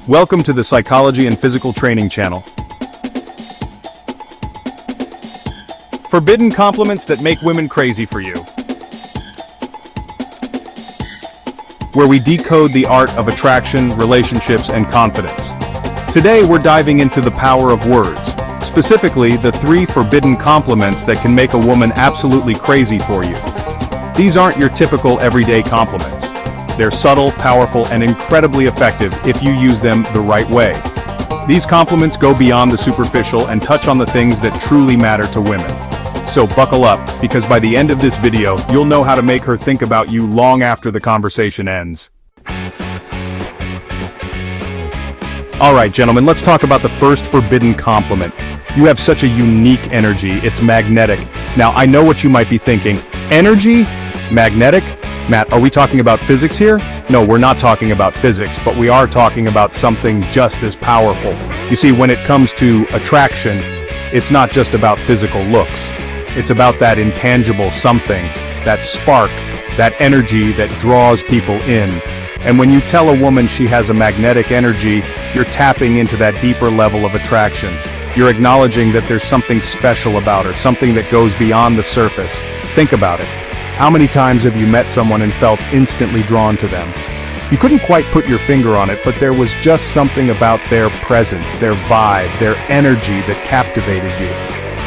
Welcome to the Psychology and Physical Training channel. Forbidden compliments that make women crazy for you. Where we decode the art of attraction, relationships, and confidence. Today we're diving into the power of words, specifically the 3 forbidden compliments that can make a woman absolutely crazy for you. These aren't your typical everyday compliments. They're subtle, powerful, and incredibly effective if you use them the right way. These compliments go beyond the superficial and touch on the things that truly matter to women. So buckle up, because by the end of this video, you'll know how to make her think about you long after the conversation ends. Alright, gentlemen, let's talk about the first forbidden compliment. You have such a unique energy, it's magnetic. Now, I know what you might be thinking. Energy? Magnetic? Matt, are we talking about physics here? No, we're not talking about physics, but we are talking about something just as powerful. You see, when it comes to attraction, it's not just about physical looks. It's about that intangible something, that spark, that energy that draws people in. And when you tell a woman she has a magnetic energy, you're tapping into that deeper level of attraction. You're acknowledging that there's something special about her, something that goes beyond the surface. Think about it. How many times have you met someone and felt instantly drawn to them? You couldn't quite put your finger on it, but there was just something about their presence, their vibe, their energy that captivated you.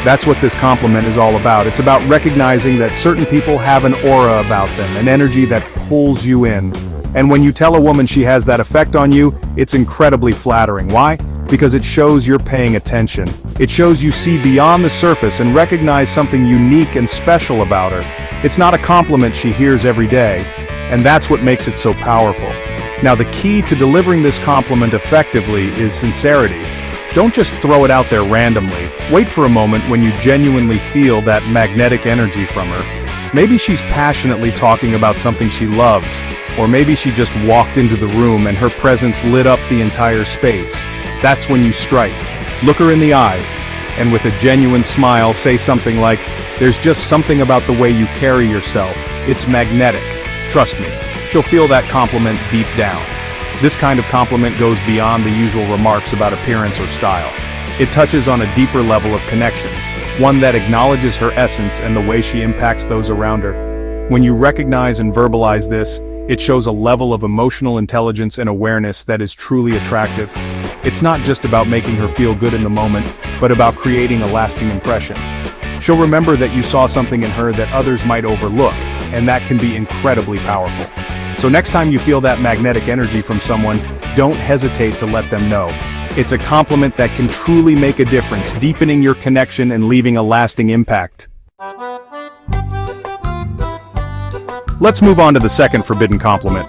That's what this compliment is all about. It's about recognizing that certain people have an aura about them, an energy that pulls you in. And when you tell a woman she has that effect on you, it's incredibly flattering. Why? Because it shows you're paying attention. It shows you see beyond the surface and recognize something unique and special about her. It's not a compliment she hears every day, and that's what makes it so powerful. Now, the key to delivering this compliment effectively is sincerity. Don't just throw it out there randomly. Wait for a moment when you genuinely feel that magnetic energy from her. Maybe she's passionately talking about something she loves, or maybe she just walked into the room and her presence lit up the entire space. That's when you strike. Look her in the eye, and with a genuine smile say something like, "There's just something about the way you carry yourself. It's magnetic. Trust me." She'll feel that compliment deep down. This kind of compliment goes beyond the usual remarks about appearance or style. It touches on a deeper level of connection, one that acknowledges her essence and the way she impacts those around her. When you recognize and verbalize this, it shows a level of emotional intelligence and awareness that is truly attractive. It's not just about making her feel good in the moment, but about creating a lasting impression. She'll remember that you saw something in her that others might overlook, and that can be incredibly powerful. So next time you feel that magnetic energy from someone, don't hesitate to let them know. It's a compliment that can truly make a difference, deepening your connection and leaving a lasting impact. Let's move on to the second forbidden compliment.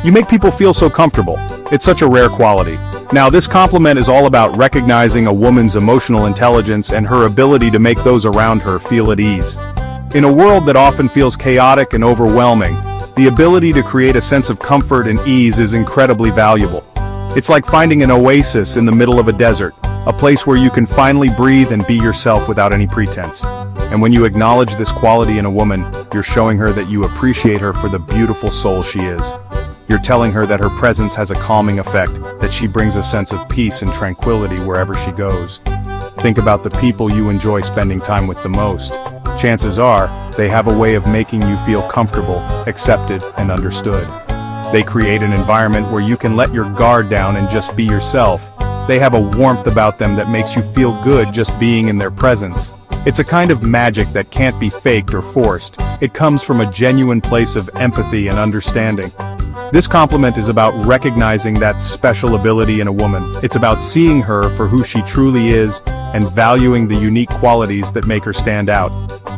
You make people feel so comfortable. It's such a rare quality. Now, this compliment is all about recognizing a woman's emotional intelligence and her ability to make those around her feel at ease. In a world that often feels chaotic and overwhelming, the ability to create a sense of comfort and ease is incredibly valuable. It's like finding an oasis in the middle of a desert, a place where you can finally breathe and be yourself without any pretense. And when you acknowledge this quality in a woman, you're showing her that you appreciate her for the beautiful soul she is. You're telling her that her presence has a calming effect, that she brings a sense of peace and tranquility wherever she goes. Think about the people you enjoy spending time with the most. Chances are, they have a way of making you feel comfortable, accepted, and understood. They create an environment where you can let your guard down and just be yourself. They have a warmth about them that makes you feel good just being in their presence. It's a kind of magic that can't be faked or forced. It comes from a genuine place of empathy and understanding. This compliment is about recognizing that special ability in a woman. It's about seeing her for who she truly is and valuing the unique qualities that make her stand out.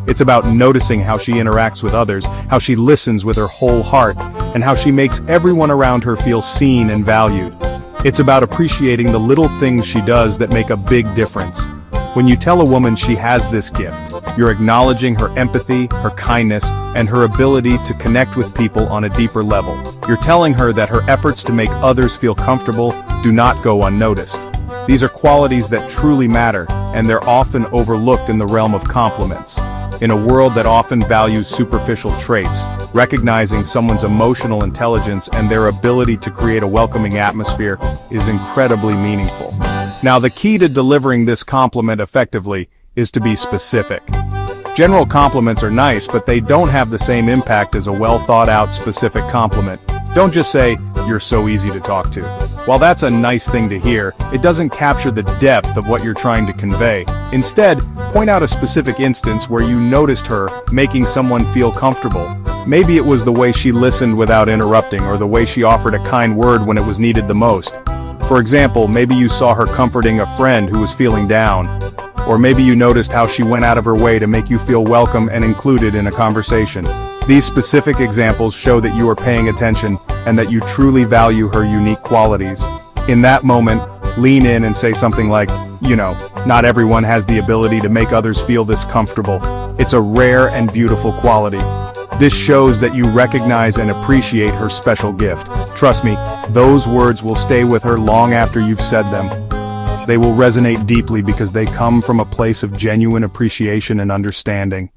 It's about noticing how she interacts with others, how she listens with her whole heart, and how she makes everyone around her feel seen and valued. It's about appreciating the little things she does that make a big difference. When you tell a woman she has this gift, you're acknowledging her empathy, her kindness, and her ability to connect with people on a deeper level. You're telling her that her efforts to make others feel comfortable do not go unnoticed. These are qualities that truly matter, and they're often overlooked in the realm of compliments. In a world that often values superficial traits, Recognizing someone's emotional intelligence and their ability to create a welcoming atmosphere is incredibly meaningful. Now, the key to delivering this compliment effectively is to be specific. General compliments are nice, but they don't have the same impact as a well-thought-out specific compliment. Don't just say, "You're so easy to talk to." While that's a nice thing to hear, it doesn't capture the depth of what you're trying to convey. Instead, point out a specific instance where you noticed her making someone feel comfortable. Maybe it was the way she listened without interrupting, or the way she offered a kind word when it was needed the most. For example, maybe you saw her comforting a friend who was feeling down. Or maybe you noticed how she went out of her way to make you feel welcome and included in a conversation. These specific examples show that you are paying attention and that you truly value her unique qualities. In that moment, lean in and say something like, "Not everyone has the ability to make others feel this comfortable. It's a rare and beautiful quality." This shows that you recognize and appreciate her special gift. Trust me, those words will stay with her long after you've said them. They will resonate deeply because they come from a place of genuine appreciation and understanding.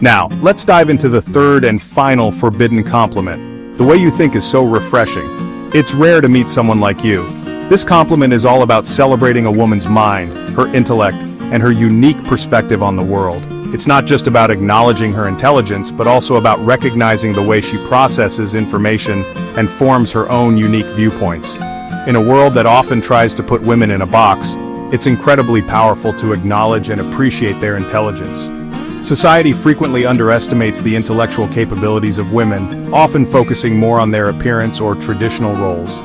Now, let's dive into the third and final forbidden compliment. The way you think is so refreshing. It's rare to meet someone like you. This compliment is all about celebrating a woman's mind, her intellect, and her unique perspective on the world. It's not just about acknowledging her intelligence, but also about recognizing the way she processes information and forms her own unique viewpoints. In a world that often tries to put women in a box, it's incredibly powerful to acknowledge and appreciate their intelligence. Society frequently underestimates the intellectual capabilities of women, often focusing more on their appearance or traditional roles.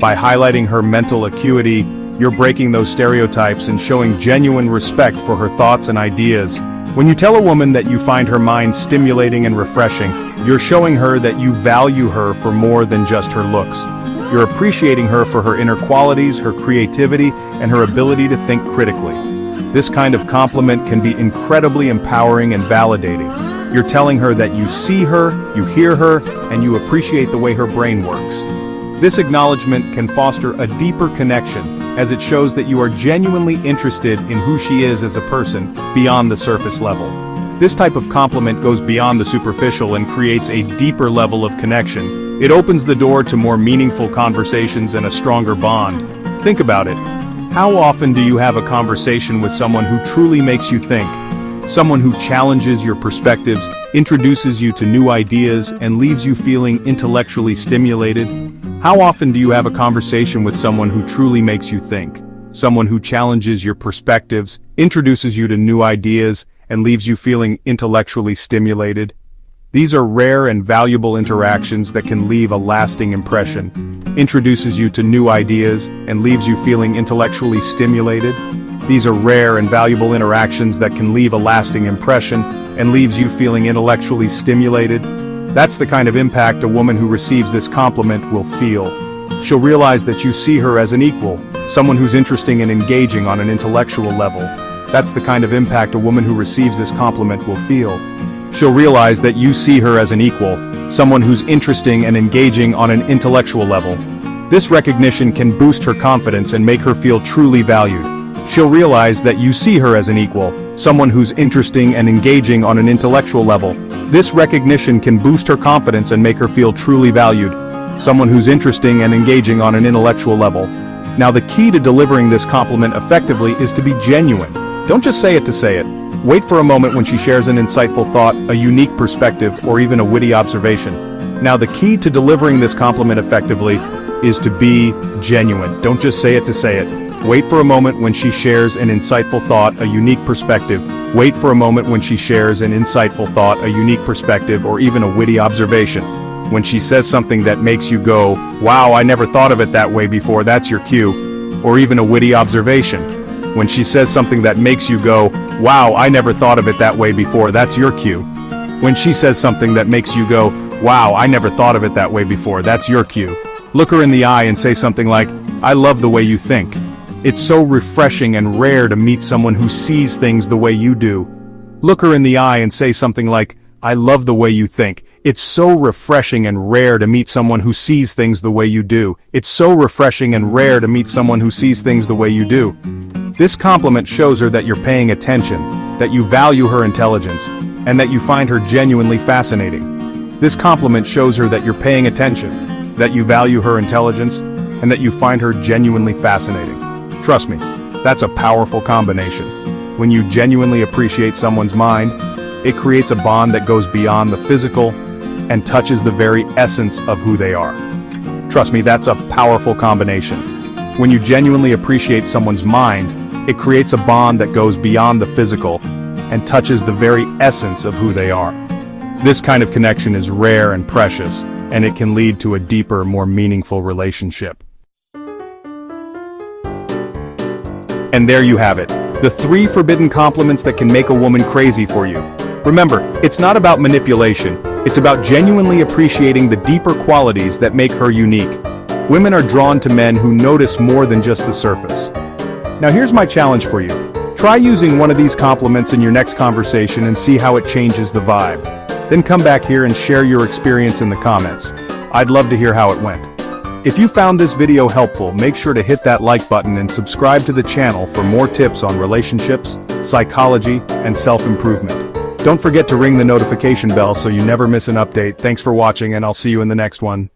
By highlighting her mental acuity, you're breaking those stereotypes and showing genuine respect for her thoughts and ideas. When you tell a woman that you find her mind stimulating and refreshing, you're showing her that you value her for more than just her looks. You're appreciating her for her inner qualities, her creativity, and her ability to think critically. This kind of compliment can be incredibly empowering and validating. You're telling her that you see her, you hear her, and you appreciate the way her brain works. This acknowledgement can foster a deeper connection, as it shows that you are genuinely interested in who she is as a person, beyond the surface level. This type of compliment goes beyond the superficial and creates a deeper level of connection. It opens the door to more meaningful conversations and a stronger bond. Think about it. How often do you have a conversation with someone who truly makes you think? Someone who challenges your perspectives, introduces you to new ideas, and leaves you feeling intellectually stimulated? How often do you have a conversation with someone who truly makes you think? Someone who challenges your perspectives, introduces you to new ideas, and leaves you feeling intellectually stimulated? These are rare and valuable interactions that can leave a lasting impression. Introduces you to new ideas and leaves you feeling intellectually stimulated? These are rare and valuable interactions that can leave a lasting impression and leaves you feeling intellectually stimulated. That's the kind of impact a woman who receives this compliment will feel. She'll realize that you see her as an equal, someone who's interesting and engaging on an intellectual level. That's the kind of impact a woman who receives this compliment will feel. She'll realize that you see her as an equal, someone who's interesting and engaging on an intellectual level. This recognition can boost her confidence and make her feel truly valued. She'll realize that you see her as an equal, someone who's interesting and engaging on an intellectual level. This recognition can boost her confidence and make her feel truly valued, someone who's interesting and engaging on an intellectual level. Now, the key to delivering this compliment effectively is to be genuine. Don't just say it to say it. Wait for a moment when she shares an insightful thought, a unique perspective, or even a witty observation. Now, the key to delivering this compliment effectively is to be genuine. Don't just say it to say it. Wait for a moment when she shares an insightful thought, a unique perspective. Wait for a moment when she shares an insightful thought, a unique perspective, or even a witty observation. When she says something that makes you go, "Wow, I never thought of it that way before," that's your cue. Or even a witty observation. When she says something that makes you go, "Wow, I never thought of it that way before," that's your cue. When she says something that makes you go, "Wow, I never thought of it that way before," that's your cue. Look her in the eye and say something like, "I love the way you think. It's so refreshing and rare to meet someone who sees things the way you do." Look her in the eye and say something like, "I love the way you think. It's so refreshing and rare to meet someone who sees things the way you do. It's so refreshing and rare to meet someone who sees things the way you do." This compliment shows her that you're paying attention, that you value her intelligence, and that you find her genuinely fascinating. This compliment shows her that you're paying attention, that you value her intelligence, and that you find her genuinely fascinating. Trust me, that's a powerful combination. When you genuinely appreciate someone's mind, it creates a bond that goes beyond the physical and touches the very essence of who they are. Trust me, that's a powerful combination. When you genuinely appreciate someone's mind, it creates a bond that goes beyond the physical and touches the very essence of who they are. This kind of connection is rare and precious, and it can lead to a deeper, more meaningful relationship. And there you have it, the 3 forbidden compliments that can make a woman crazy for you. Remember, it's not about manipulation, it's about genuinely appreciating the deeper qualities that make her unique. Women are drawn to men who notice more than just the surface. Now here's my challenge for you. Try using one of these compliments in your next conversation and see how it changes the vibe. Then come back here and share your experience in the comments. I'd love to hear how it went. If you found this video helpful, make sure to hit that like button and subscribe to the channel for more tips on relationships, psychology, and self-improvement. Don't forget to ring the notification bell so you never miss an update. Thanks for watching, and I'll see you in the next one.